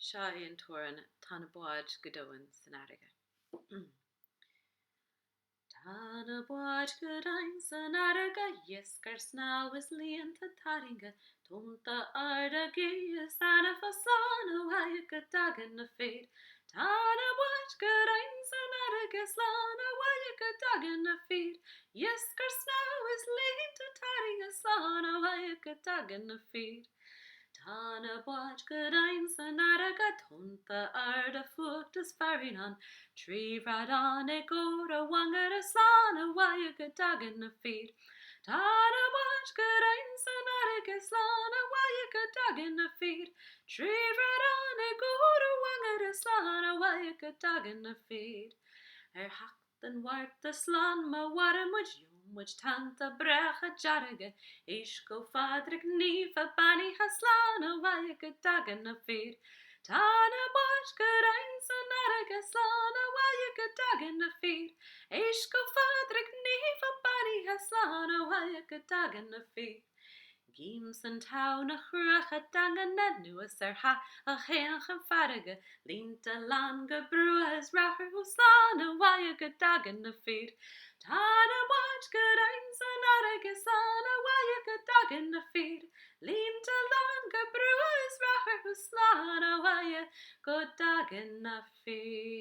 Seo an tuaireann tána Báid go domhain san airge. Tána Báid go domhain san airge, iascar sná is líonanta tairge, tumta arda is anna fasan ó haia go dagan na féad. Tána Báid go domhain san airge, slán ó haia go dagan na féad. Iascar sná is líonanta tairge, slán ó haia go dagan na féad. Tána Báid go domhain san airge, tumta arda fuachtas fearín tríomhrad an ag óra wangar a slán ó haia go dagan na féad. Tána Báid go domhain san airge, slán ó haia go dagan na féad. Tríomhrad an ag óra wangar a slán ó haia go dagan na féad. Hacht an bhharrta slán má waramid muid tanta brecha jarige, go Pádraig níomh a baníthe slán ó haia go dagan na féad. Tána Báid go domhain san airge, slán ó haia go dagan na féad. Go Pádraig níomh a baníthe slán ó haia go dagan na féad. Gím san town a chruach dangan na nuas ha a chéanach an Fharraige, línta lán go brua is rachar ó slán ó haia go dagan na féad. Tána Báid go domhain san airge, slán ó haia go dagan na féad. Línta lán go brua is rachar ó slán ó haia go dagan na féad.